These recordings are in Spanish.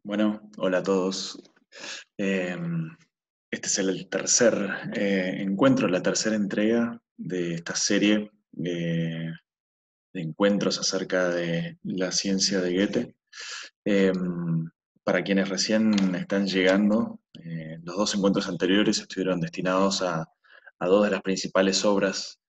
Bueno, hola a todos. Eh, este es el tercer encuentro, la tercera entrega de esta serie de encuentros acerca de la ciencia de Goethe. Eh, para quienes recién están llegando, los dos encuentros anteriores estuvieron destinados a dos de las principales obras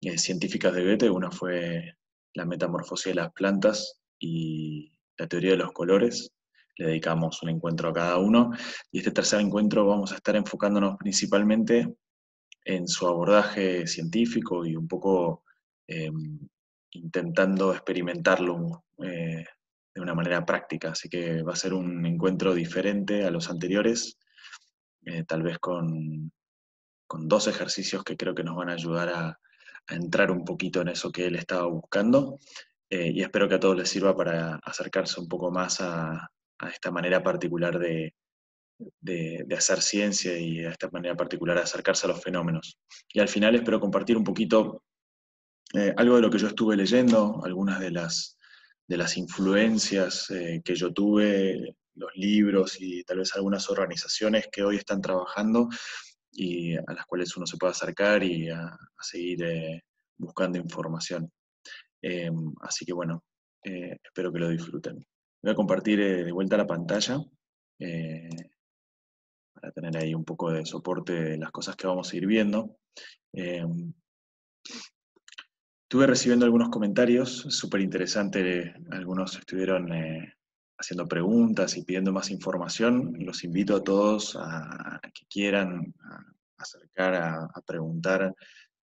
científicas de Goethe. Una fue La metamorfosis de las plantas y la teoría de los colores. Le dedicamos un encuentro a cada uno. Y este tercer encuentro vamos a estar enfocándonos principalmente en su abordaje científico y un poco eh, intentando experimentarlo de una manera práctica. Así que va a ser un encuentro diferente a los anteriores, tal vez con dos ejercicios que creo que nos van a ayudar a entrar un poquito en eso que él estaba buscando. Y espero que a todos les sirva para acercarse un poco más a esta manera particular de hacer ciencia y a esta manera particular de acercarse a los fenómenos. Y al final espero compartir un poquito algo de lo que yo estuve leyendo, algunas de las influencias que yo tuve, los libros y tal vez algunas organizaciones que hoy están trabajando y a las cuales uno se puede acercar y a seguir buscando información. Así que bueno, espero que lo disfruten. Voy a compartir de vuelta la pantalla eh, para tener ahí un poco de soporte de las cosas que vamos a ir viendo. Eh, Estuve recibiendo algunos comentarios súper interesantes, algunos estuvieron haciendo preguntas y pidiendo más información. Los invito a todos a que quieran acercar a preguntar.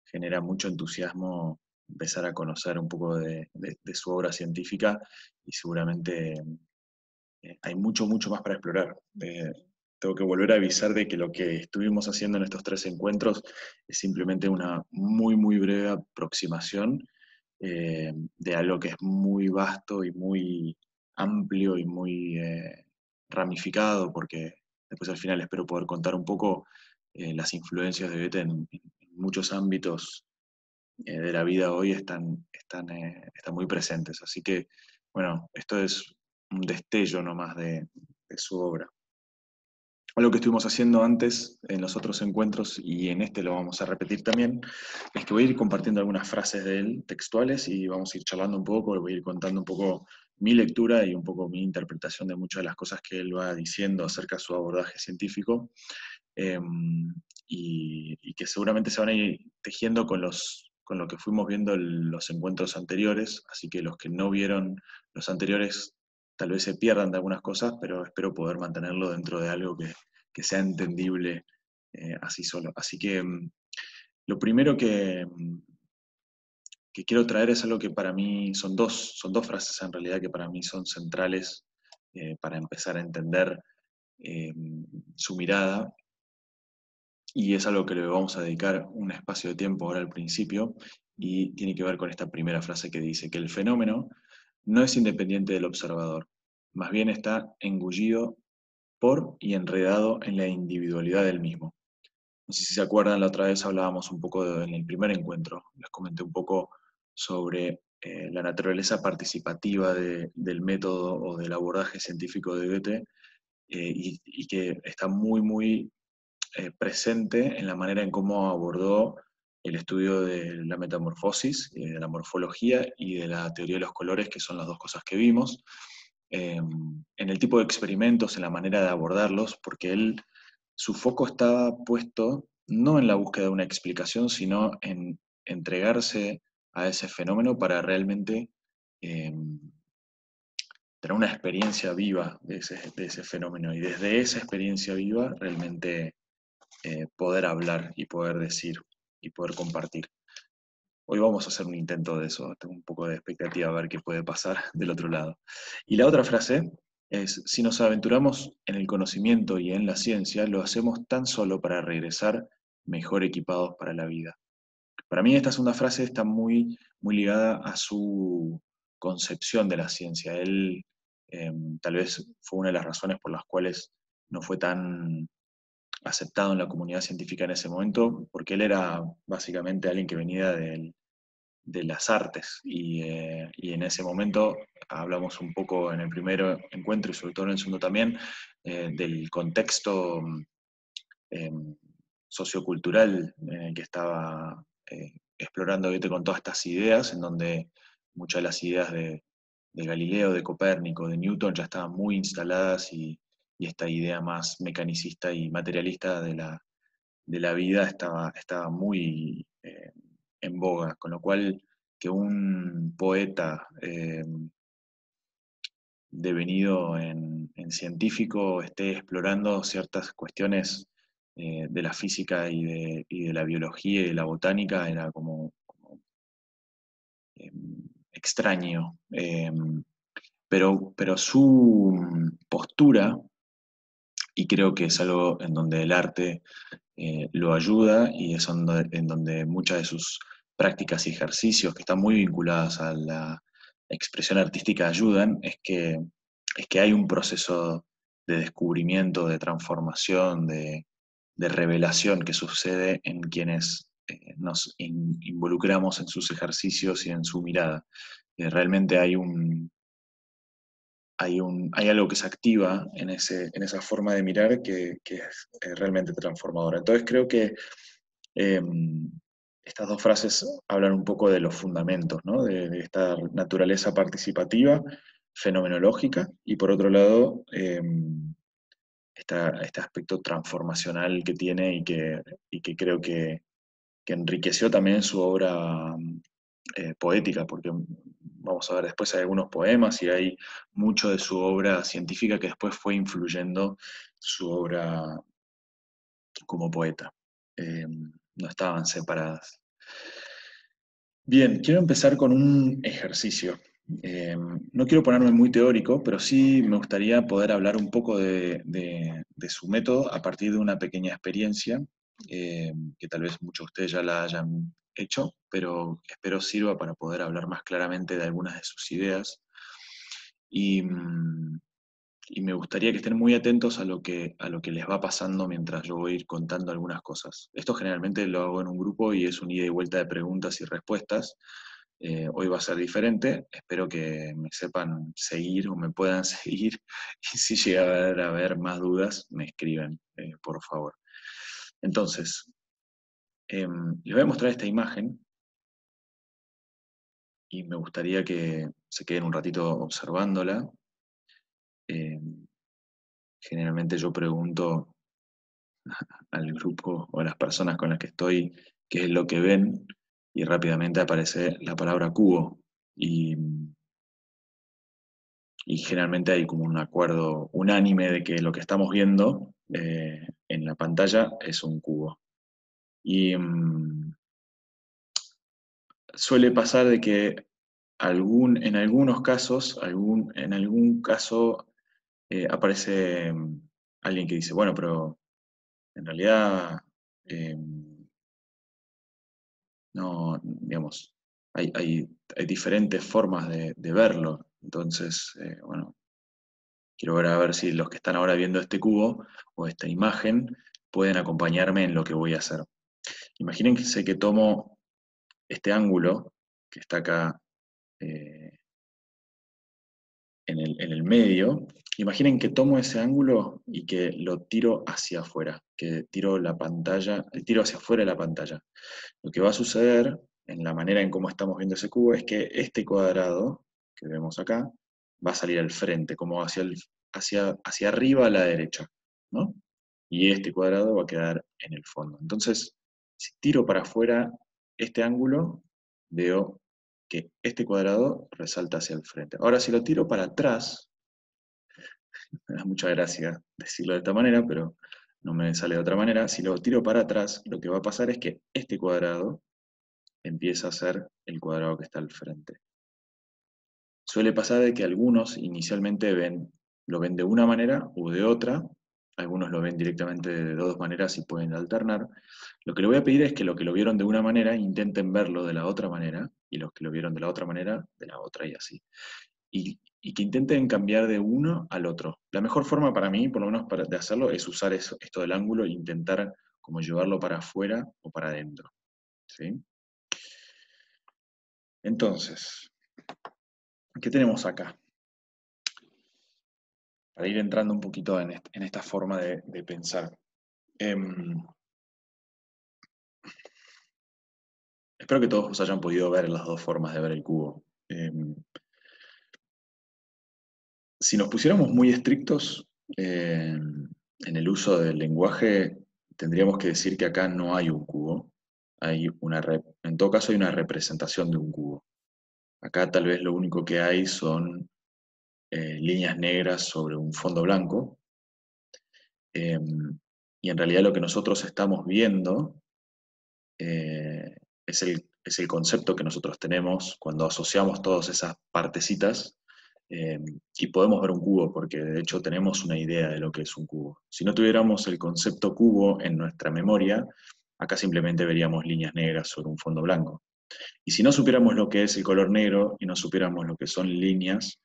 Genera mucho entusiasmo empezar a conocer un poco de su obra científica y seguramente hay mucho, mucho más para explorar. Tengo que volver a avisar de que lo que estuvimos haciendo en estos tres encuentros es simplemente una muy, muy breve aproximación de algo que es muy vasto y muy amplio y muy ramificado, porque después al final espero poder contar un poco las influencias de Goethe en muchos ámbitos de la vida hoy están muy presentes. Así que, bueno, esto es un destello nomás de su obra. Algo que estuvimos haciendo antes en los otros encuentros y en este lo vamos a repetir también, es que voy a ir compartiendo algunas frases de él textuales y vamos a ir charlando un poco, voy a ir contando un poco mi lectura y un poco mi interpretación de muchas de las cosas que él va diciendo acerca de su abordaje científico, eh, y que seguramente se van a ir tejiendo con lo que fuimos viendo en los encuentros anteriores, así que los que no vieron los anteriores tal vez se pierdan de algunas cosas, pero espero poder mantenerlo dentro de algo que sea entendible así solo. Así que lo primero que quiero traer es algo que para mí son dos frases en realidad que para mí son centrales para empezar a entender eh, su mirada, y es algo que le vamos a dedicar un espacio de tiempo ahora al principio, y tiene que ver con esta primera frase que dice que el fenómeno no es independiente del observador, más bien está engullido por y enredado en la individualidad del mismo. No sé si se acuerdan, la otra vez hablábamos un poco en el primer encuentro, les comenté un poco sobre la naturaleza participativa del método o del abordaje científico de Goethe, y que está muy, muy presente en la manera en cómo abordó el estudio de la metamorfosis, de la morfología y de la teoría de los colores, que son las dos cosas que vimos, en el tipo de experimentos, en la manera de abordarlos, porque su foco estaba puesto no en la búsqueda de una explicación, sino en entregarse a ese fenómeno para realmente eh, tener una experiencia viva de ese fenómeno, y desde esa experiencia viva realmente poder hablar y poder decir y poder compartir. Hoy vamos a hacer un intento de eso, tengo un poco de expectativa a ver qué puede pasar del otro lado. Y la otra frase es: si nos aventuramos en el conocimiento y en la ciencia, lo hacemos tan solo para regresar mejor equipados para la vida. Para mí esta segunda frase está muy, muy ligada a su concepción de la ciencia. Él tal vez fue una de las razones por las cuales no fue tan aceptado en la comunidad científica en ese momento, porque él era básicamente alguien que venía de las artes y en ese momento hablamos un poco en el primer encuentro y sobre todo en el segundo también, del contexto sociocultural en el que estaba explorando Goethe con todas estas ideas, en donde muchas de las ideas de Galileo, de Copérnico, de Newton ya estaban muy instaladas y esta idea más mecanicista y materialista de la vida estaba muy en boga, con lo cual que un poeta devenido en científico esté explorando ciertas cuestiones de la física y de la biología y de la botánica era como, extraño. Pero su postura, y creo que es algo en donde el arte lo ayuda y es en donde muchas de sus prácticas y ejercicios que están muy vinculadas a la expresión artística ayudan, es que hay un proceso de descubrimiento, de transformación, de revelación que sucede en quienes nos involucramos en sus ejercicios y en su mirada. Realmente hay algo que se activa en esa forma de mirar que es realmente transformadora. Entonces creo que eh, estas dos frases hablan un poco de los fundamentos, ¿no? De esta naturaleza participativa, fenomenológica, y por otro lado, este aspecto transformacional que tiene y que creo que enriqueció también su obra poética, porque vamos a ver después hay algunos poemas y hay mucho de su obra científica que después fue influyendo su obra como poeta. No estaban separadas. Bien, quiero empezar con un ejercicio. No quiero ponerme muy teórico, pero sí me gustaría poder hablar un poco de su método a partir de una pequeña experiencia, que tal vez muchos de ustedes ya la hayan hecho, pero espero sirva para poder hablar más claramente de algunas de sus ideas. Y, y me gustaría que estén muy atentos a lo que les va pasando mientras yo voy a ir contando algunas cosas. Esto generalmente lo hago en un grupo y es un ida y vuelta de preguntas y respuestas. Hoy va a ser diferente, espero que me sepan seguir o me puedan seguir y si llega a haber más dudas, me escriben, por favor. Entonces, les voy a mostrar esta imagen y me gustaría que se queden un ratito observándola. Em, Generalmente yo pregunto al grupo o a las personas con las que estoy qué es lo que ven y rápidamente aparece la palabra cubo y, y generalmente hay como un acuerdo unánime de que lo que estamos viendo en la pantalla es un cubo. Y suele pasar de que en algunos casos, en algún caso aparece alguien que dice, bueno, pero en realidad eh, no, digamos, hay diferentes formas de verlo. Entonces, bueno, quiero ver a ver si los que están ahora viendo este cubo o esta imagen pueden acompañarme en lo que voy a hacer. Imagínense que tomo este ángulo que está acá eh, en el medio. Imaginen que tomo ese ángulo y que lo tiro hacia afuera, que tiro la pantalla, tiro hacia afuera de la pantalla. Lo que va a suceder en la manera en cómo estamos viendo ese cubo es que este cuadrado que vemos acá va a salir al frente, como hacia arriba a la derecha, ¿no? Y este cuadrado va a quedar en el fondo. Entonces, si tiro para afuera este ángulo, veo que este cuadrado resalta hacia el frente. Ahora, si lo tiro para atrás, me da mucha gracia decirlo de esta manera, pero no me sale de otra manera. Si lo tiro para atrás, lo que va a pasar es que este cuadrado empieza a ser el cuadrado que está al frente. Suele pasar de que algunos inicialmente lo ven de una manera o de otra, algunos lo ven directamente de dos maneras y pueden alternar. Lo que le voy a pedir es que lo vieron de una manera intenten verlo de la otra manera, y los que lo vieron de la otra manera, de la otra y así. Y que intenten cambiar de uno al otro. La mejor forma para mí, por lo menos de hacerlo, es usar esto del ángulo e intentar como llevarlo para afuera o para adentro. ¿Sí? Entonces, ¿qué tenemos acá? para ir entrando un poquito en esta forma de pensar. Em, Espero que todos hayan podido ver las dos formas de ver el cubo. Si nos pusiéramos muy estrictos en el uso del lenguaje, tendríamos que decir que acá no hay un cubo, en todo caso hay una representación de un cubo. Acá tal vez lo único que hay son líneas negras sobre un fondo blanco, eh, y en realidad lo que nosotros estamos viendo eh, es el concepto que nosotros tenemos cuando asociamos todas esas partecitas, eh, y podemos ver un cubo, porque de hecho tenemos una idea de lo que es un cubo. Si no tuviéramos el concepto cubo en nuestra memoria, acá simplemente veríamos líneas negras sobre un fondo blanco. Y si no supiéramos lo que es el color negro y no supiéramos lo que son líneas,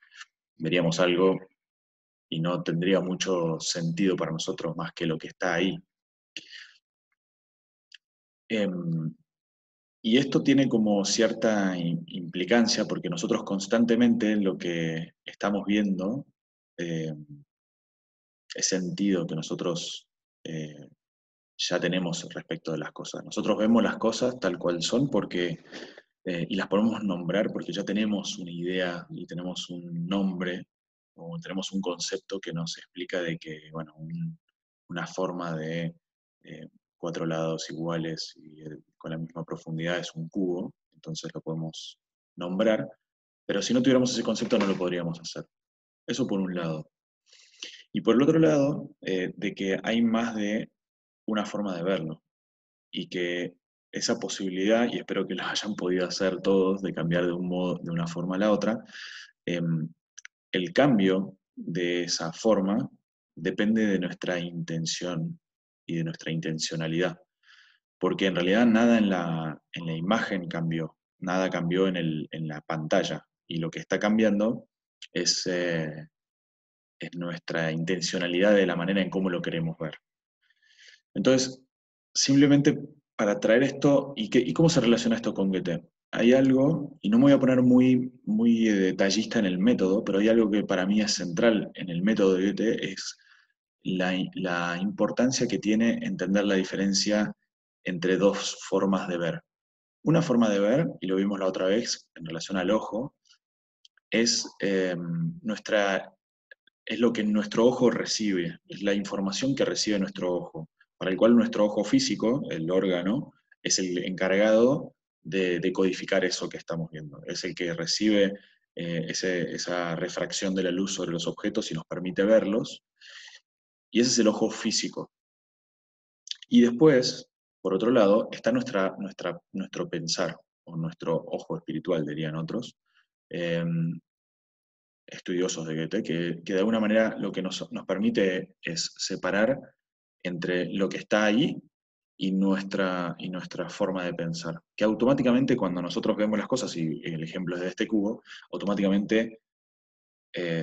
veríamos algo y no tendría mucho sentido para nosotros más que lo que está ahí. Em, Y esto tiene como cierta implicancia porque nosotros constantemente lo que estamos viendo, eh, es sentido que nosotros ya tenemos respecto de las cosas. Nosotros vemos las cosas tal cual son y las podemos nombrar porque ya tenemos una idea y tenemos un nombre o tenemos un concepto que nos explica de que, bueno, una forma de eh, cuatro lados iguales y con la misma profundidad es un cubo, entonces lo podemos nombrar, pero si no tuviéramos ese concepto no lo podríamos hacer. Eso por un lado. Y por el otro lado, de que hay más de una forma de verlo y que esa posibilidad, y espero que lo hayan podido hacer todos, de cambiar de un modo, de una forma a la otra, el cambio de esa forma depende de nuestra intención y de nuestra intencionalidad, porque en realidad nada en la imagen cambió, nada cambió en la pantalla, y lo que está cambiando es nuestra intencionalidad de la manera en cómo lo queremos ver. Entonces, simplemente para traer esto, ¿y cómo se relaciona esto con Goethe? Hay algo, y no me voy a poner muy detallista en el método, pero hay algo que para mí es central en el método de Goethe, es la importancia que tiene entender la diferencia entre dos formas de ver. Una forma de ver, y lo vimos la otra vez en relación al ojo, es, es lo que nuestro ojo recibe, es la información que recibe nuestro ojo, para el cual nuestro ojo físico, el órgano, es el encargado de codificar eso que estamos viendo. Es el que recibe esa refracción de la luz sobre los objetos y nos permite verlos, y ese es el ojo físico. Y después, por otro lado, está nuestro pensar, o nuestro ojo espiritual, dirían otros, eh, estudiosos de Goethe, que de alguna manera lo que nos permite es separar entre lo que está ahí y nuestra forma de pensar. Que automáticamente cuando nosotros vemos las cosas, y el ejemplo es de este cubo, automáticamente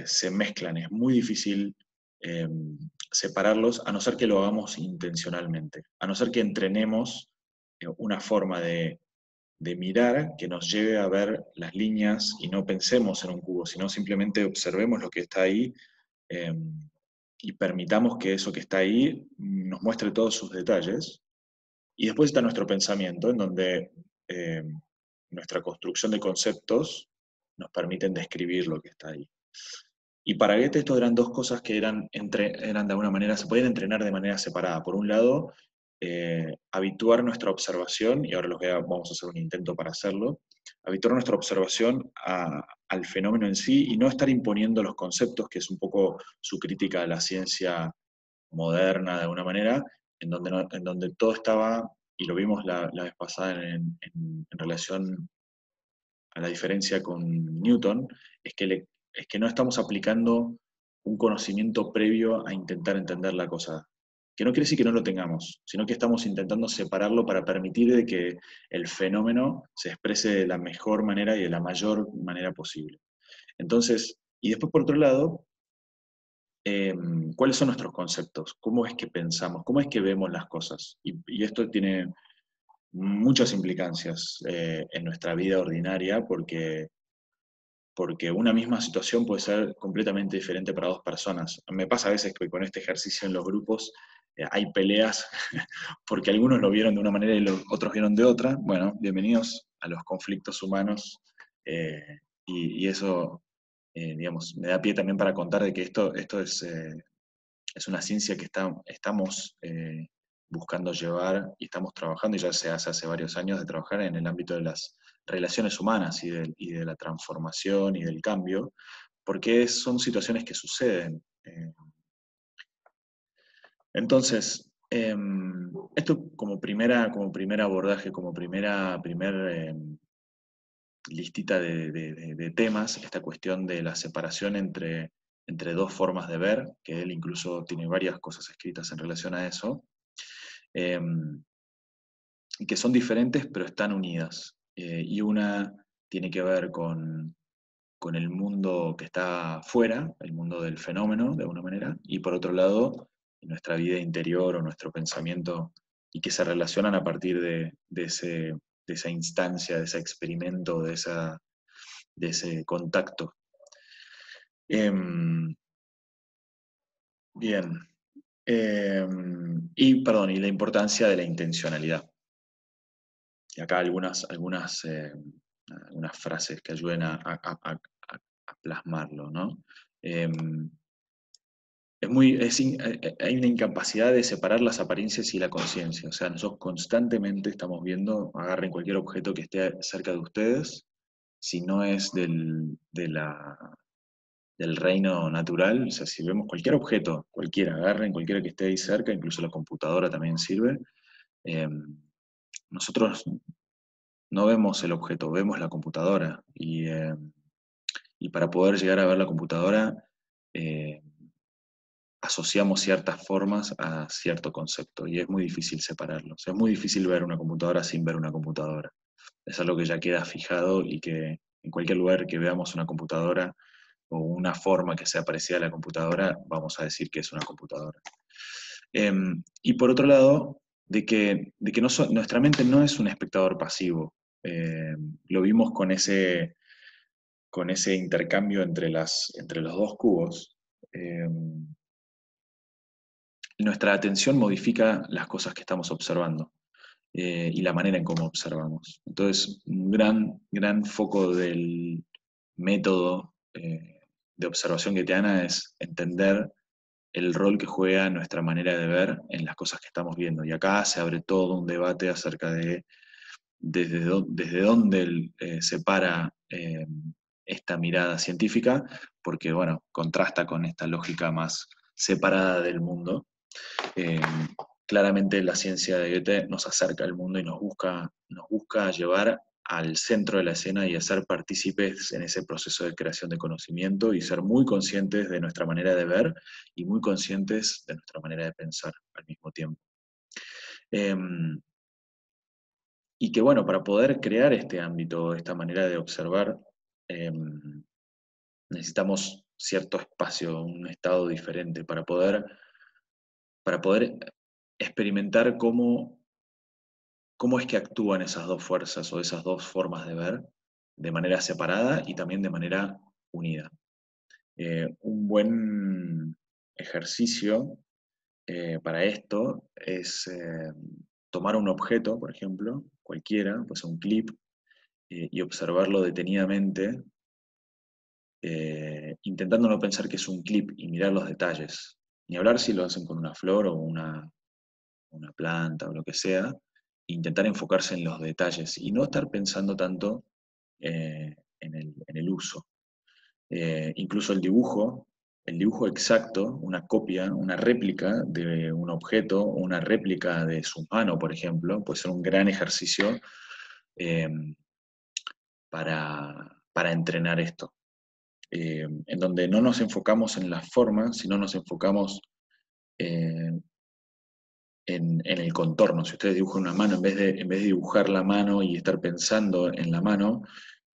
se mezclan. Es muy difícil eh, separarlos, a no ser que lo hagamos intencionalmente, a no ser que entrenemos una forma de mirar que nos lleve a ver las líneas y no pensemos en un cubo, sino simplemente observemos lo que está ahí, eh, y permitamos que eso que está ahí nos muestre todos sus detalles. Y después está nuestro pensamiento, en donde eh, nuestra construcción de conceptos nos permiten describir lo que está ahí. Y para Goethe esto eran dos cosas que eran de alguna manera, se podían entrenar de manera separada. Por un lado, habituar nuestra observación, y ahora vamos a hacer un intento para hacerlo, habituar nuestra observación al fenómeno en sí y no estar imponiendo los conceptos, que es un poco su crítica a la ciencia moderna de alguna manera, en donde todo estaba, y lo vimos la vez pasada en relación a la diferencia con Newton, es que no estamos aplicando un conocimiento previo a intentar entender la cosa. Que no quiere decir que no lo tengamos, sino que estamos intentando separarlo para permitir de que el fenómeno se exprese de la mejor manera y de la mayor manera posible. Entonces, y después por otro lado, ¿cuáles son nuestros conceptos? ¿Cómo es que pensamos? ¿Cómo es que vemos las cosas? Y esto tiene muchas implicancias en nuestra vida ordinaria, porque porque una misma situación puede ser completamente diferente para dos personas. Me pasa a veces que con este ejercicio en los grupos hay peleas porque algunos lo vieron de una manera y los otros vieron de otra. Bueno, bienvenidos a los conflictos humanos, eh, y eso, digamos, me da pie también para contar de que esto es una ciencia que estamos buscando llevar y estamos trabajando, y ya se hace varios años, de trabajar en el ámbito de las relaciones humanas y de la transformación y del cambio, porque son situaciones que suceden. Entonces, esto como primer abordaje, como listita de temas, esta cuestión de la separación entre dos formas de ver, que él incluso tiene varias cosas escritas en relación a eso, eh, y que son diferentes pero están unidas. Y una tiene que ver con el mundo que está fuera, el mundo del fenómeno, de alguna manera, y por otro lado, nuestra vida interior o nuestro pensamiento, y que se relacionan a partir de esa instancia, de ese experimento, de ese contacto. Bien. Y la importancia de la intencionalidad. Y acá algunas frases que ayuden a plasmarlo, ¿no? Em, hay una incapacidad de separar las apariencias y la conciencia. O sea, nosotros constantemente estamos viendo, agarren cualquier objeto que esté cerca de ustedes, si no es del reino natural, o sea, si vemos cualquier objeto, cualquiera, agarren cualquiera que esté ahí cerca, incluso la computadora también sirve, eh, nosotros no vemos el objeto, vemos la computadora. Y para poder llegar a ver la computadora, eh, asociamos ciertas formas a cierto concepto, y es muy difícil separarlos. Es muy difícil ver una computadora sin ver una computadora. Es algo que ya queda fijado y que en cualquier lugar que veamos una computadora o una forma que sea parecida a la computadora, vamos a decir que es una computadora. Y por otro lado, de que nuestra mente no es un espectador pasivo. Lo vimos con ese intercambio entre los dos cubos. Nuestra atención modifica las cosas que estamos observando, y la manera en cómo observamos. Entonces, un gran foco del método de observación getiana es entender el rol que juega nuestra manera de ver en las cosas que estamos viendo. Y acá se abre todo un debate acerca de desde dónde se para esta mirada científica, porque, bueno, contrasta con esta lógica más separada del mundo. Eh, Claramente la ciencia de Goethe nos acerca al mundo y nos busca llevar al centro de la escena y hacer partícipes en ese proceso de creación de conocimiento y ser muy conscientes de nuestra manera de ver y muy conscientes de nuestra manera de pensar al mismo tiempo. Y que, bueno, para poder crear este ámbito, esta manera de observar, necesitamos cierto espacio, un estado diferente para poder experimentar cómo es que actúan esas dos fuerzas o esas dos formas de ver de manera separada y también de manera unida. Un buen ejercicio para esto es tomar un objeto, por ejemplo, cualquiera, pues un clip, y observarlo detenidamente, intentando no pensar que es un clip y mirar los detalles. Ni hablar si lo hacen con una flor o una planta o lo que sea, intentar enfocarse en los detalles y no estar pensando tanto en el uso. Incluso el dibujo exacto, una copia, una réplica de un objeto, una réplica de su mano, por ejemplo, puede ser un gran ejercicio eh, para entrenar esto. En donde no nos enfocamos en las formas, sino nos enfocamos eh, en el contorno. Si ustedes dibujan una mano, en vez de dibujar la mano y estar pensando en la mano,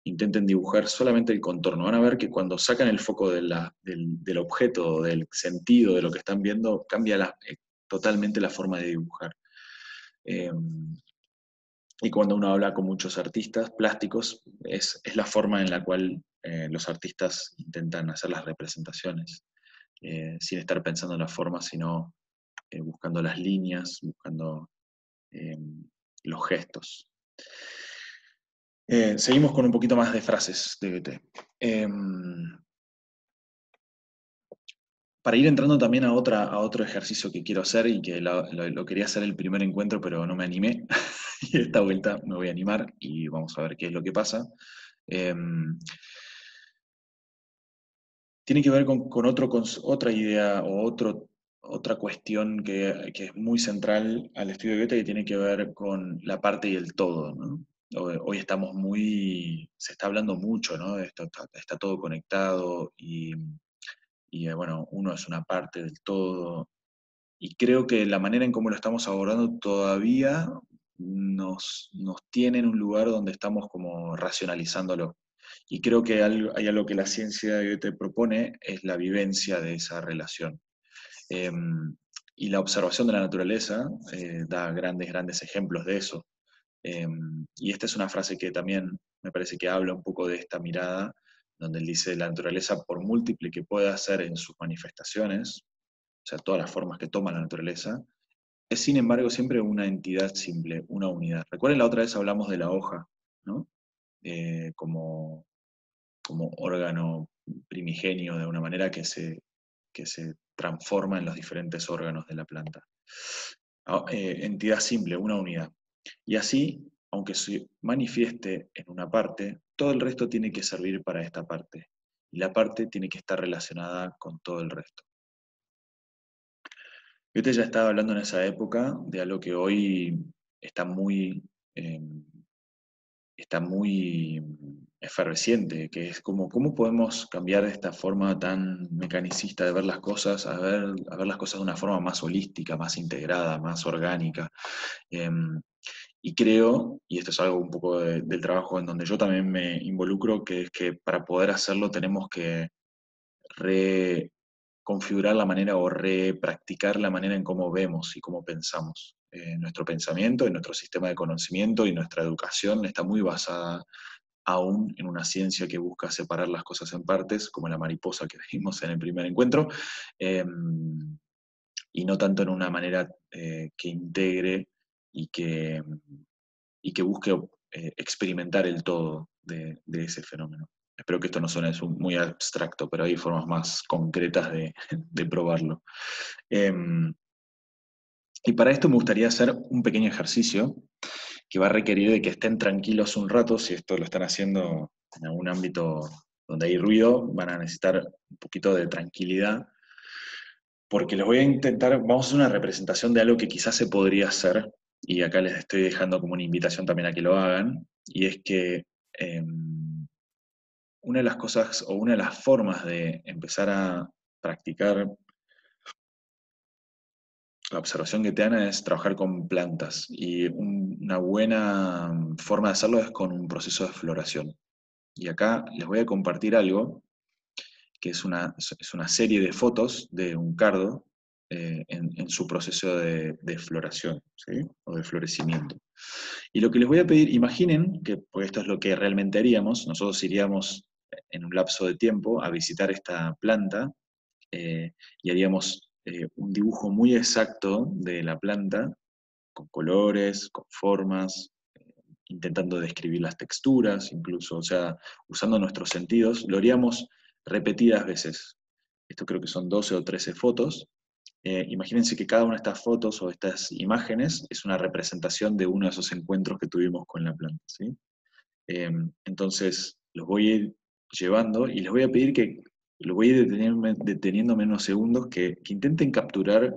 intenten dibujar solamente el contorno. Van a ver que cuando sacan el foco del objeto, del sentido de lo que están viendo, cambia totalmente la forma de dibujar. Eh, y cuando uno habla con muchos artistas plásticos, es la forma en la cual los artistas intentan hacer las representaciones, sin estar pensando en la forma, sino buscando las líneas, buscando los gestos. Seguimos con un poquito más de frases de Goethe. Para ir entrando también a otro ejercicio que quiero hacer y que lo quería hacer el primer encuentro, pero no me animé. Y esta vuelta me voy a animar y vamos a ver qué es lo que pasa. Tiene que ver con otra idea o otra cuestión que es muy central al estudio de Goethe, que tiene que ver con la parte y el todo, ¿no? Hoy estamos se está hablando mucho, ¿no? De esto está todo conectado y bueno, uno es una parte del todo. Y creo que la manera en cómo lo estamos abordando todavía nos tiene en un lugar donde estamos como racionalizándolo. Y creo que hay algo que la ciencia de Goethe propone, es la vivencia de esa relación. Y la observación de la naturaleza da grandes ejemplos de eso. Y esta es una frase que también me parece que habla un poco de esta mirada, donde él dice, la naturaleza, por múltiple que pueda ser en sus manifestaciones, o sea, todas las formas que toma la naturaleza, es sin embargo siempre una entidad simple, una unidad. Recuerden, la otra vez hablamos de la hoja, ¿no? Como órgano primigenio, de una manera que se transforma en los diferentes órganos de la planta. Entidad simple, una unidad. Y así, aunque se manifieste en una parte, todo el resto tiene que servir para esta parte. Y la parte tiene que estar relacionada con todo el resto. Goethe ya estaba hablando en esa época de algo que hoy está eh, muy efervesciente, que es como cómo podemos cambiar esta forma tan mecanicista de ver las cosas a ver las cosas de una forma más holística, más integrada, más orgánica. Y creo, y esto es algo un poco del trabajo en donde yo también me involucro, que es que para poder hacerlo tenemos que reconfigurar la manera o repracticar la manera en cómo vemos y cómo pensamos. Nuestro pensamiento y nuestro sistema de conocimiento y nuestra educación está muy basada aún en una ciencia que busca separar las cosas en partes, como la mariposa que vimos en el primer encuentro, eh, y no tanto en una manera que integre y que busque experimentar el todo de ese fenómeno. Espero que esto no suene muy abstracto, pero hay formas más concretas de probarlo. Y para esto me gustaría hacer un pequeño ejercicio que va a requerir de que estén tranquilos un rato. Si esto lo están haciendo en algún ámbito donde hay ruido, van a necesitar un poquito de tranquilidad, porque les voy a intentar, vamos a hacer una representación de algo que quizás se podría hacer, y acá les estoy dejando como una invitación también a que lo hagan, y es que una de las cosas o una de las formas de empezar a practicar la observación que te dan es trabajar con plantas, y una buena forma de hacerlo es con un proceso de floración. Y acá les voy a compartir algo que es una serie de fotos de un cardo en su proceso de floración, ¿sí? O de florecimiento. Y lo que les voy a pedir, imaginen que, porque esto es lo que realmente haríamos, nosotros iríamos en un lapso de tiempo a visitar esta planta eh, y haríamos un dibujo muy exacto de la planta, con colores, con formas, intentando describir las texturas, incluso, o sea, usando nuestros sentidos, lo haríamos repetidas veces. Esto creo que son 12 o 13 fotos. Imagínense que cada una de estas fotos o estas imágenes es una representación de uno de esos encuentros que tuvimos con la planta, ¿sí? Entonces, los voy a ir llevando y les voy a pedir que los voy a ir deteniéndome unos segundos, que intenten capturar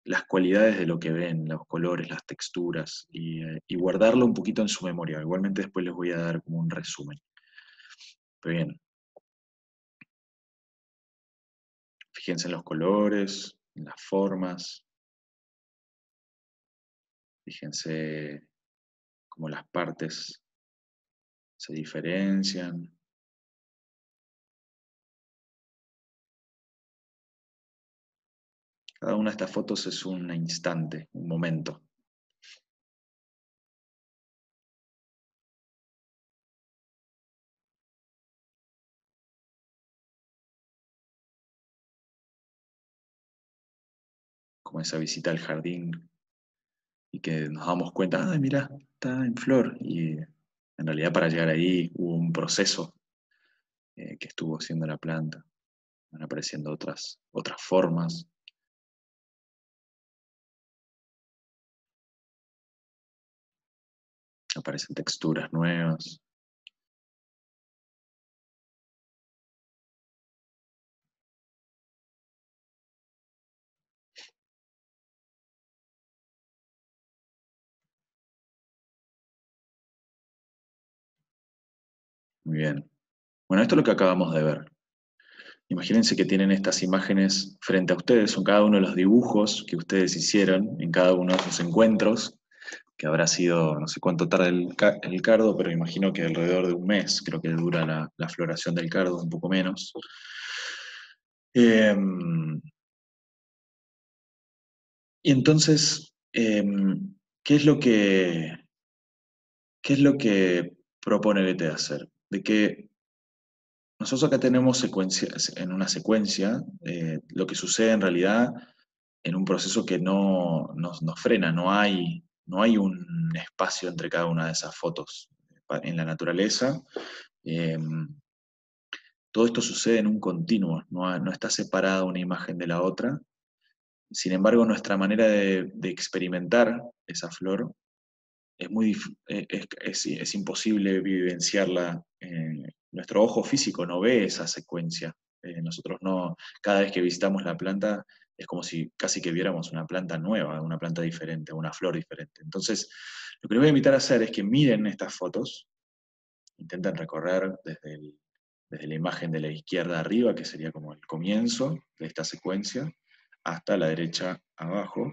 las cualidades de lo que ven, los colores, las texturas, y guardarlo un poquito en su memoria. Igualmente después les voy a dar como un resumen. Pero bien, fíjense en los colores, en las formas, fíjense cómo las partes se diferencian. Cada una de estas fotos es un instante, un momento. como esa visita al jardín y que nos damos cuenta, ah, mira, está en flor. Y en realidad para llegar ahí hubo un proceso que estuvo haciendo la planta. Van apareciendo otras formas. Aparecen texturas nuevas. Muy bien. Bueno, esto es lo que acabamos de ver. Imagínense que tienen estas imágenes frente a ustedes, son cada uno de los dibujos que ustedes hicieron en cada uno de esos encuentros, que habrá sido, no sé cuánto tarda el cardo, pero imagino que alrededor de un mes, creo que dura la floración del cardo, un poco menos. Y entonces, ¿qué es lo qué es lo que propone BT hacer? De que nosotros acá tenemos en una secuencia, lo que sucede en realidad en un proceso que no nos frena, no hay un espacio entre cada una de esas fotos. En la naturaleza, eh, todo esto sucede en un continuo, no está separada una imagen de la otra. Sin embargo, nuestra manera de experimentar esa flor es es imposible vivenciarla. Nuestro ojo físico no ve esa secuencia. Nosotros no, cada vez que visitamos la planta es como si casi que viéramos una planta nueva, una planta diferente, una flor diferente. Entonces, lo que les voy a invitar a hacer es que miren estas fotos, intenten recorrer desde la imagen de la izquierda arriba, que sería como el comienzo de esta secuencia, hasta la derecha abajo,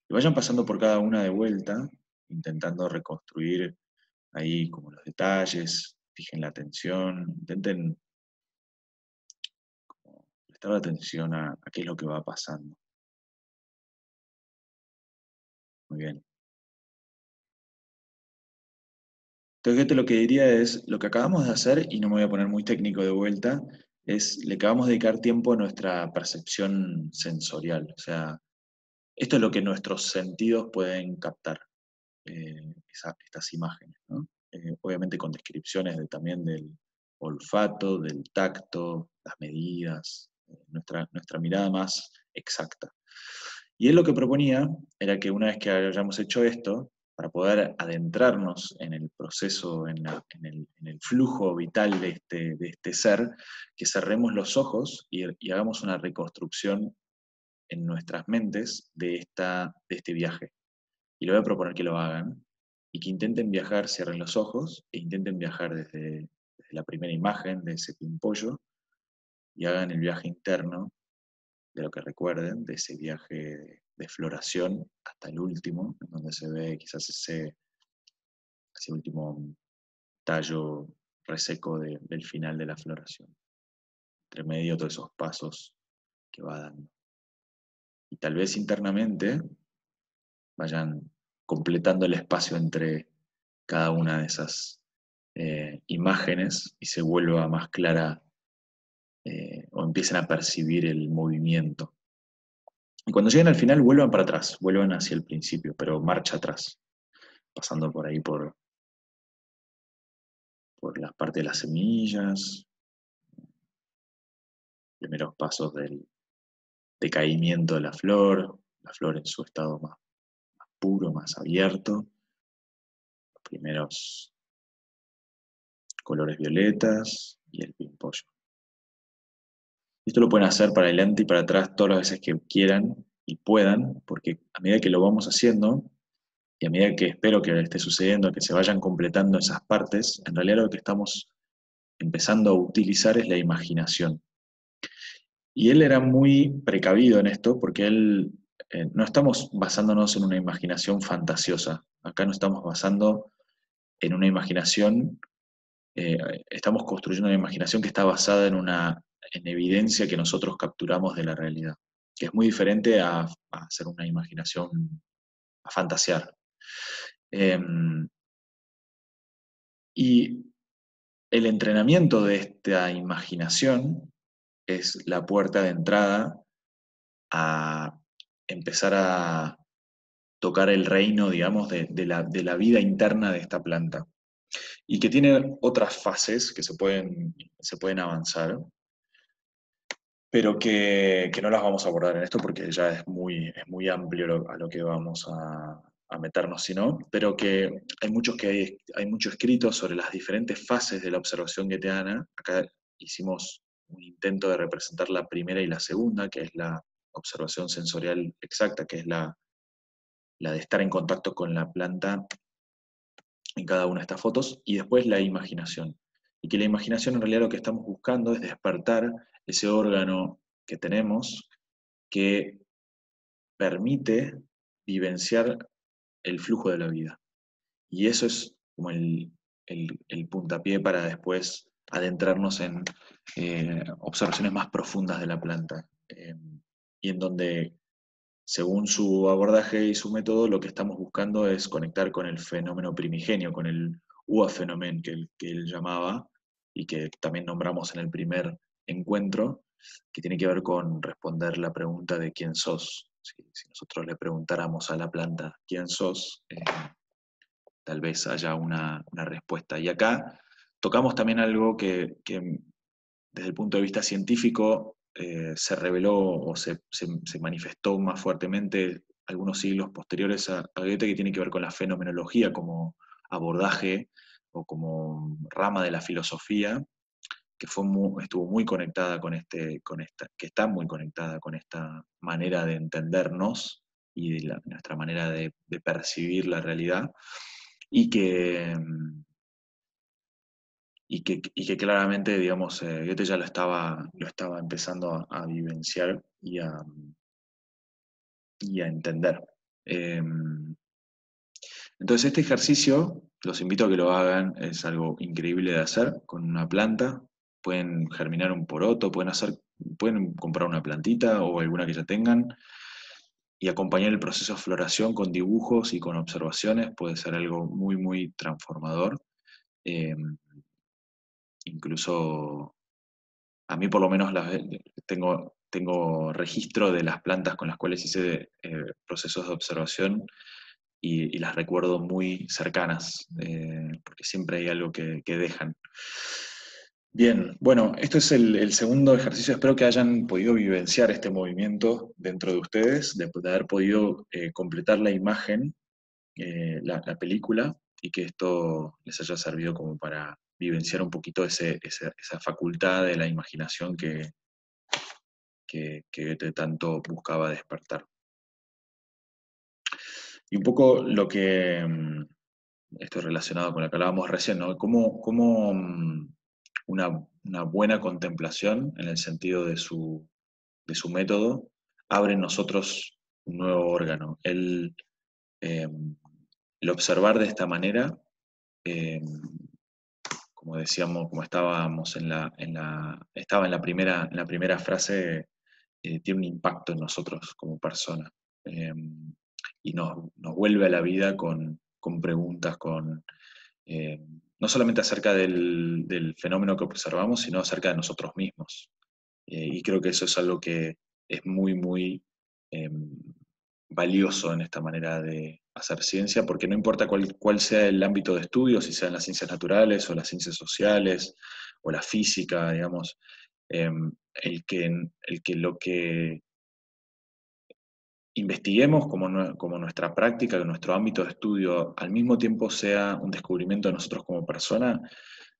y vayan pasando por cada una de vuelta, intentando reconstruir ahí como los detalles, fijen la atención, intenten como prestar atención a qué es lo que va pasando. Muy bien. Entonces, lo que diría es, lo que acabamos de hacer, y no me voy a poner muy técnico de vuelta, es, le acabamos de dedicar tiempo a nuestra percepción sensorial. O sea, esto es lo que nuestros sentidos pueden captar, estas imágenes, ¿no? Obviamente con descripciones también del olfato, del tacto, las medidas, nuestra mirada más exacta. Y él lo que proponía era que una vez que hayamos hecho esto, para poder adentrarnos en el proceso, en el flujo vital de este ser, que cerremos los ojos y hagamos una reconstrucción en nuestras mentes de este viaje. Y le voy a proponer que lo hagan y que intenten viajar, cierren los ojos e intenten viajar desde la primera imagen de ese pimpollo y hagan el viaje interno de lo que recuerden, de ese viaje de floración hasta el último, en donde se ve quizás ese último tallo reseco del final de la floración. Entre medio todos esos pasos que va dando. Y tal vez internamente vayan completando el espacio entre cada una de esas imágenes y se vuelva más clara, o empiecen a percibir el movimiento. Y cuando lleguen al final, vuelvan para atrás, vuelvan hacia el principio, pero marcha atrás, pasando por ahí por la parte de las semillas, primeros pasos del decaimiento de la flor en su estado más puro, más abierto, los primeros colores violetas y el pimpollo. Esto lo pueden hacer para adelante y para atrás todas las veces que quieran y puedan, porque a medida que lo vamos haciendo, y a medida que espero que esté sucediendo, que se vayan completando esas partes, en realidad lo que estamos empezando a utilizar es la imaginación. Y él era muy precavido en esto, porque él, no estamos basándonos en una imaginación fantasiosa, acá no estamos basando en una imaginación, eh, estamos construyendo una imaginación que está basada en evidencia que nosotros capturamos de la realidad, que es muy diferente a hacer una imaginación, a fantasear. Y el entrenamiento de esta imaginación es la puerta de entrada a empezar a tocar el reino, digamos, de la vida interna de esta planta. Y que tiene otras fases que se pueden avanzar, pero que no las vamos a abordar en esto porque ya es muy amplio a lo que vamos a meternos, sino, pero que hay mucho escrito sobre las diferentes fases de la observación goetheana. Acá hicimos un intento de representar la primera y la segunda, que es la observación sensorial exacta, que es la de estar en contacto con la planta en cada una de estas fotos, y después la imaginación. Y que la imaginación en realidad lo que estamos buscando es despertar ese órgano que tenemos que permite vivenciar el flujo de la vida. Y eso es como el puntapié para después adentrarnos en observaciones más profundas de la planta. Y en donde, según su abordaje y su método, lo que estamos buscando es conectar con el fenómeno primigenio, con el Ua-fenomen que él llamaba, y que también nombramos en el primer encuentro, que tiene que ver con responder la pregunta de quién sos. Si nosotros le preguntáramos a la planta quién sos, tal vez haya una respuesta. Y acá tocamos también algo que desde el punto de vista científico se reveló o se manifestó más fuertemente algunos siglos posteriores a Goethe, que tiene que ver con la fenomenología como abordaje o como rama de la filosofía, que estuvo muy conectada que está muy conectada con esta manera de entendernos y de nuestra manera de percibir la realidad, y que claramente, digamos, Goethe ya lo estaba empezando a vivenciar y a entender. Entonces, este ejercicio, los invito a que lo hagan, es algo increíble de hacer con una planta. Pueden germinar un poroto, pueden comprar una plantita o alguna que ya tengan y acompañar el proceso de floración con dibujos y con observaciones. Puede ser algo muy, muy transformador. Eh, Incluso a mí por lo menos tengo registro de las plantas con las cuales hice procesos de observación y las recuerdo muy cercanas, porque siempre hay algo que dejan. Bien, bueno, esto es el segundo ejercicio. Espero que hayan podido vivenciar este movimiento dentro de ustedes, de haber podido completar la imagen, la película, y que esto les haya servido como para vivenciar un poquito esa facultad de la imaginación que Goethe tanto buscaba despertar. Y un poco esto es relacionado con lo que hablábamos recién, ¿no? Cómo una buena contemplación, en el sentido de su método, abre en nosotros un nuevo órgano. Eh, el observar de esta manera, eh, como decíamos, como estábamos estaba en la primera frase, tiene un impacto en nosotros como personas. Eh, y nos vuelve a la vida con preguntas, eh, no solamente acerca del fenómeno que observamos, sino acerca de nosotros mismos. Y creo que eso es algo que es muy, muy eh, valioso en esta manera de hacer ciencia, porque no importa cuál sea el ámbito de estudio, si sean las ciencias naturales o las ciencias sociales o la física, digamos, eh, el que lo que investiguemos como nuestra práctica, que nuestro ámbito de estudio al mismo tiempo sea un descubrimiento de nosotros como persona,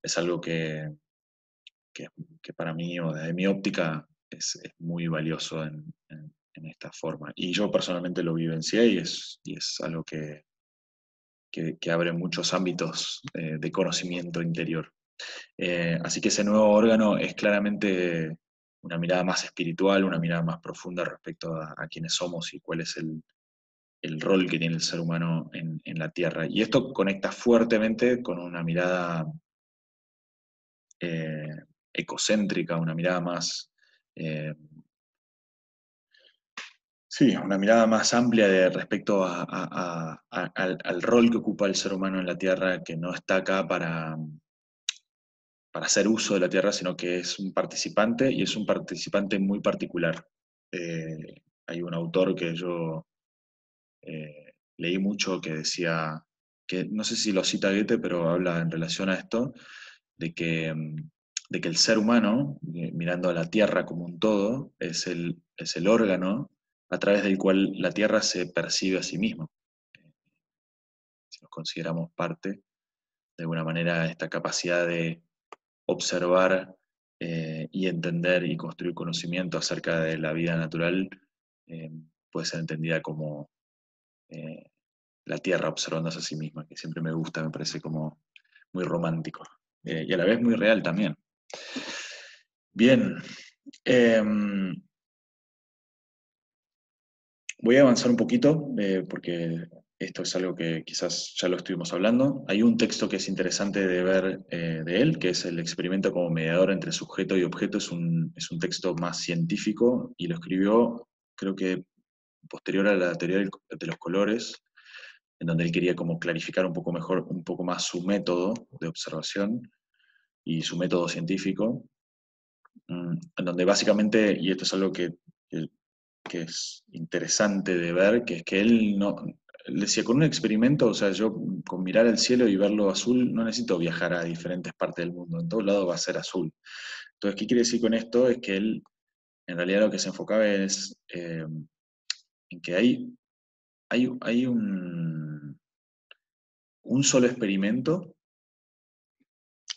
es algo que, que para mí, o desde mi óptica, es muy valioso en esta forma. Y yo personalmente lo vivencié y es algo que abre muchos ámbitos de conocimiento interior. Así que ese nuevo órgano es claramente una mirada más espiritual, una mirada más profunda respecto a quiénes somos y cuál es el rol que tiene el ser humano en la Tierra. Y esto conecta fuertemente con una mirada eh, ecocéntrica, una mirada más, eh, sí, una mirada más amplia respecto al rol que ocupa el ser humano en la Tierra, que no está acá para hacer uso de la Tierra, sino que es un participante, y es un participante muy particular. hay un autor que yo leí mucho que decía, que no sé si lo cita Goethe, pero habla en relación a esto, de que, de que el ser humano, mirando a la Tierra como un todo, es el órgano a través del cual la Tierra se percibe a sí misma. Si nos consideramos parte, de alguna manera, esta capacidad de observar y entender y construir conocimiento acerca de la vida natural eh, puede ser entendida como eh, la Tierra observándose a sí misma, que siempre me gusta, me parece como muy romántico y a la vez muy real también. Bien, voy a avanzar un poquito porque esto es algo que quizás ya lo estuvimos hablando. Hay un texto que es interesante de ver de él, que es el experimento como mediador entre sujeto y objeto. Es un texto más científico y lo escribió, creo que posterior a la teoría de los colores, en donde él quería como clarificar un poco mejor, un poco más su método de observación y su método científico, en donde básicamente, y esto es algo que es interesante de ver, que es que él no, él decía, con un experimento, o sea, yo con mirar el cielo y verlo azul, no necesito viajar a diferentes partes del mundo, en todos lados va a ser azul. Entonces, ¿qué quiere decir con esto? Es que él, en realidad lo que se enfocaba es en que hay un solo experimento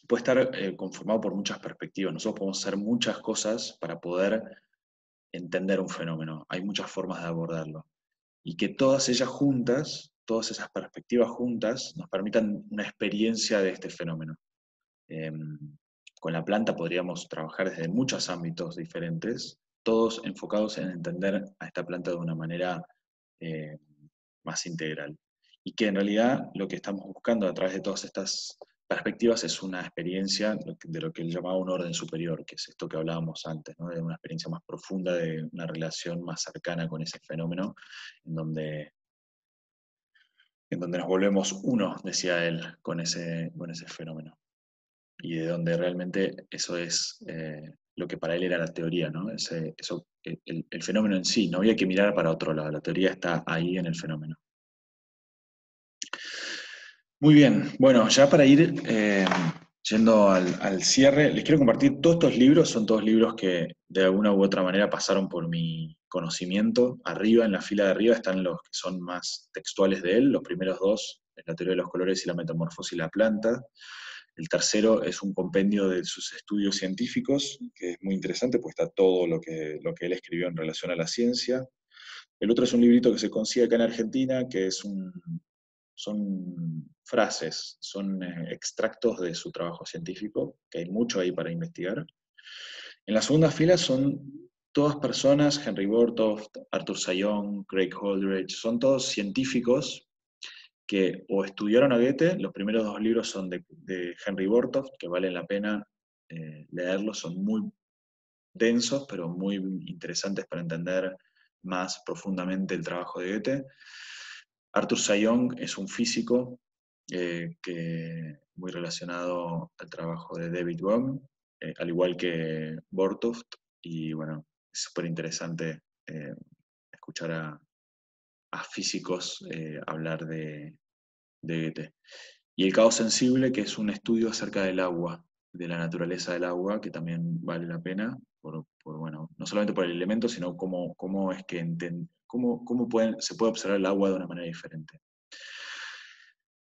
puede estar conformado por muchas perspectivas. Nosotros podemos hacer muchas cosas para poder entender un fenómeno. Hay muchas formas de abordarlo. Y que todas ellas juntas, todas esas perspectivas juntas, nos permitan una experiencia de este fenómeno. Eh, con la planta podríamos trabajar desde muchos ámbitos diferentes, todos enfocados en entender a esta planta de una manera eh, más integral. Y que en realidad lo que estamos buscando a través de todas estas perspectivas es una experiencia de lo que él llamaba un orden superior, que es esto que hablábamos antes, ¿no? De una experiencia más profunda, de una relación más cercana con ese fenómeno, en donde, en donde nos volvemos uno, decía él, con ese fenómeno. Y de donde realmente eso es lo que para él era la teoría, ¿no? El fenómeno en sí, no había que mirar para otro lado, la teoría está ahí en el fenómeno. Muy bien, bueno, ya para ir yendo al cierre, les quiero compartir todos estos libros, son todos libros que de alguna u otra manera pasaron por mi conocimiento. Arriba, en la fila de arriba, están los que son más textuales de él, los primeros dos, la teoría de los colores y la metamorfosis de la planta. El tercero es un compendio de sus estudios científicos, que es muy interesante, pues está todo lo que él escribió en relación a la ciencia. El otro es un librito que se consigue acá en Argentina, que es son frases, son extractos de su trabajo científico, que hay mucho ahí para investigar. En la segunda fila son todas personas, Henry Bortoft, Arthur Sayón, Craig Holdridge, son todos científicos que o estudiaron a Goethe, los primeros dos libros son de Henry Bortoft, que valen la pena leerlos, son muy densos, pero muy interesantes para entender más profundamente el trabajo de Goethe. Arthur Sayón es un físico muy relacionado al trabajo de David Bohm, al igual que Bortoft, y bueno, es súper interesante escuchar a físicos hablar de Goethe. Y el caos sensible, que es un estudio acerca del agua, de la naturaleza del agua, que también vale la pena, bueno, no solamente por el elemento, sino cómo es que se puede observar el agua de una manera diferente.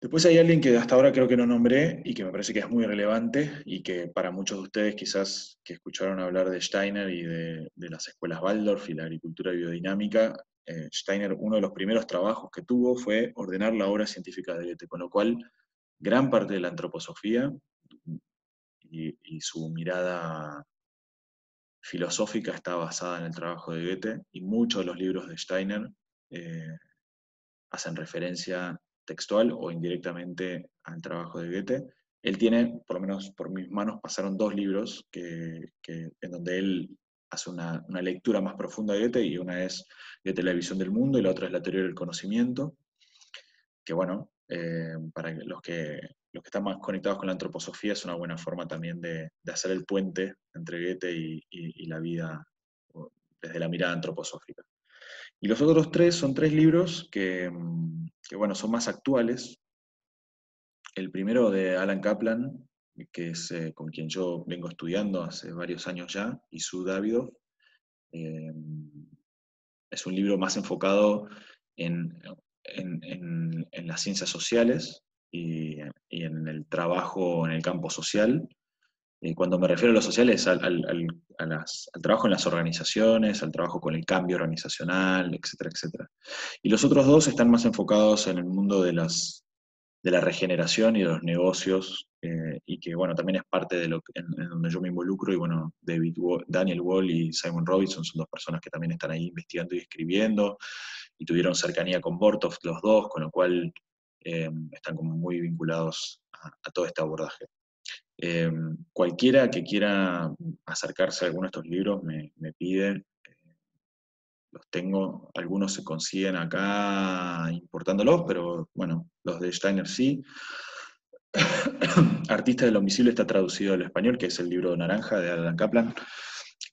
Después hay alguien que hasta ahora creo que no nombré y que me parece que es muy relevante y que para muchos de ustedes quizás que escucharon hablar de Steiner y de las escuelas Waldorf y la agricultura biodinámica, Steiner, uno de los primeros trabajos que tuvo fue ordenar la obra científica de Goethe, con lo cual gran parte de la antroposofía y su mirada filosófica está basada en el trabajo de Goethe y muchos de los libros de Steiner eh, hacen referencia textual o indirectamente al trabajo de Goethe. Él tiene, por lo menos por mis manos, pasaron dos libros en donde él hace una lectura más profunda de Goethe, y una es Goethe, la visión del mundo, y la otra es la teoría del conocimiento, que bueno, para los que están más conectados con la antroposofía es una buena forma también de hacer el puente entre Goethe y la vida desde la mirada antroposófica. Y los otros tres son tres libros que, bueno, son más actuales. El primero de Alan Kaplan, que es con quien yo vengo estudiando hace varios años ya, y Sue Davidoff. Eh, es un libro más enfocado en, en las ciencias sociales y en el trabajo en el campo social. Cuando me refiero a lo social es al trabajo en las organizaciones, al trabajo con el cambio organizacional, etcétera, etcétera. Y los otros dos están más enfocados en el mundo de la regeneración y de los negocios, y que bueno, también es parte de lo en donde yo me involucro, y bueno, Daniel Wall y Simon Robinson son dos personas que también están ahí investigando y escribiendo, y tuvieron cercanía con Bortov los dos, con lo cual están como muy vinculados a todo este abordaje. Cualquiera que quiera acercarse a alguno de estos libros me pide, los tengo, algunos se consiguen acá importándolos, pero bueno, los de Steiner sí. Artista del Homicidio está traducido al español, que es el libro Naranja de Alan Kaplan.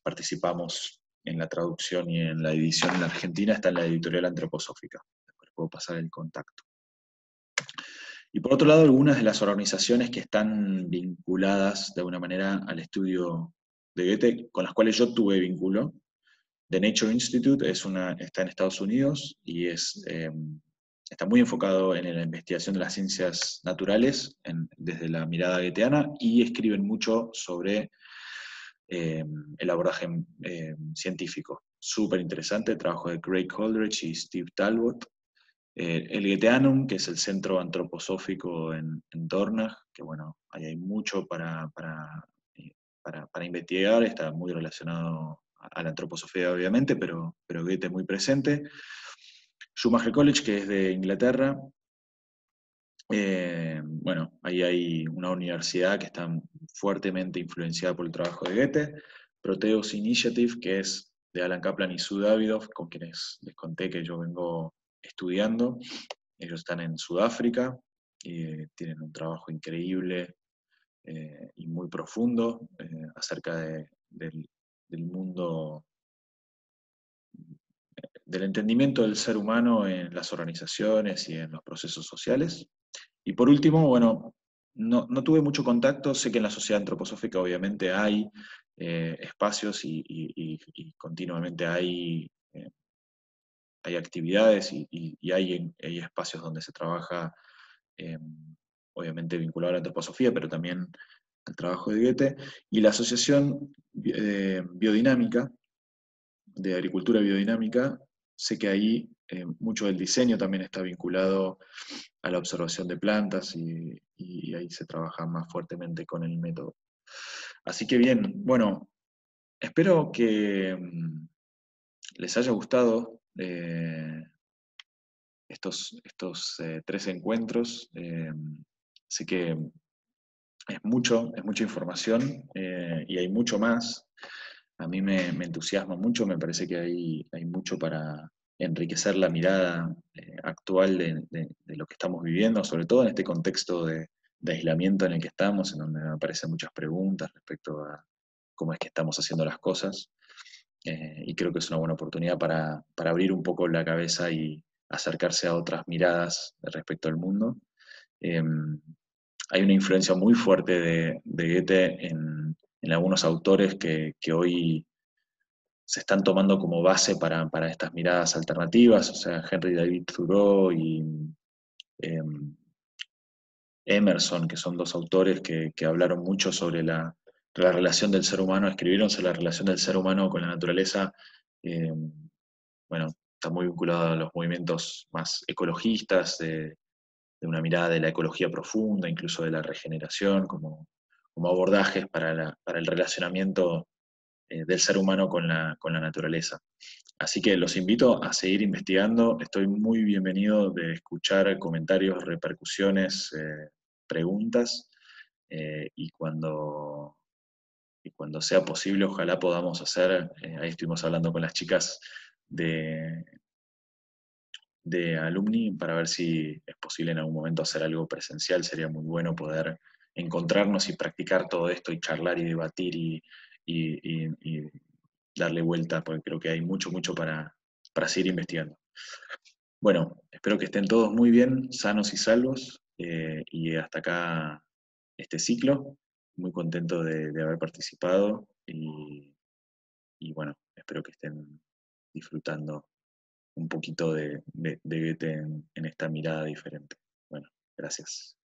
Participamos en la traducción y en la edición en la Argentina, está en la editorial Antroposófica. Después puedo pasar el contacto. Y por otro lado, algunas de las organizaciones que están vinculadas de alguna manera al estudio de Goethe, con las cuales yo tuve vínculo. The Nature Institute está en Estados Unidos y está muy enfocado en la investigación de las ciencias naturales desde la mirada goetheana, y escriben mucho sobre el abordaje científico. Súper interesante el trabajo de Craig Holdridge y Steve Talbot. El Goetheanum, que es el centro antroposófico en Dornach, que bueno, ahí hay mucho para investigar, está muy relacionado a la antroposofía obviamente, pero Goethe muy presente. Schumacher College, que es de Inglaterra. Bueno, ahí hay una universidad que está fuertemente influenciada por el trabajo de Goethe. Proteus Initiative, que es de Alan Kaplan y Sue Davidoff, con quienes les conté que yo vengo estudiando. Ellos están en Sudáfrica y tienen un trabajo increíble y muy profundo acerca del mundo, del entendimiento del ser humano en las organizaciones y en los procesos sociales. Y por último, bueno, no tuve mucho contacto, sé que en la sociedad antroposófica obviamente hay espacios y continuamente hay actividades y hay espacios donde se trabaja, eh, obviamente vinculado a la antroposofía, pero también al trabajo de Goethe, y la Asociación Biodinámica, de Agricultura Biodinámica, sé que ahí mucho del diseño también está vinculado a la observación de plantas y ahí se trabaja más fuertemente con el método. Así que bien, bueno, espero que les haya gustado estos tres encuentros. Sé que es mucha información y hay mucho más. A mí me entusiasma mucho, me parece que hay mucho para enriquecer la mirada actual de lo que estamos viviendo, sobre todo en este contexto de aislamiento en el que estamos, en donde me aparecen muchas preguntas respecto a cómo es que estamos haciendo las cosas. Y creo que es una buena oportunidad para abrir un poco la cabeza y acercarse a otras miradas respecto al mundo. Hay una influencia muy fuerte de Goethe en algunos autores que hoy se están tomando como base para estas miradas alternativas, o sea, Henry David Thoreau y eh, Emerson, que son dos autores que hablaron mucho sobre la relación del ser humano, escribieron sobre la relación del ser humano con la naturaleza. eh, bueno, está muy vinculado a los movimientos más ecologistas, de una mirada de la ecología profunda, incluso de la regeneración, como abordajes para el relacionamiento del ser humano con la naturaleza. Así que los invito a seguir investigando. Estoy muy bienvenido de escuchar comentarios, repercusiones, preguntas, y cuando sea posible, ojalá podamos hacer, ahí estuvimos hablando con las chicas de Alumni para ver si es posible en algún momento hacer algo presencial. Sería muy bueno poder encontrarnos y practicar todo esto y charlar y debatir y darle vuelta, porque creo que hay mucho para seguir investigando. Bueno, espero que estén todos muy bien, sanos y salvos, y hasta acá este ciclo. Muy contento de haber participado y bueno, espero que estén disfrutando un poquito de Goethe en esta mirada diferente. Bueno, gracias.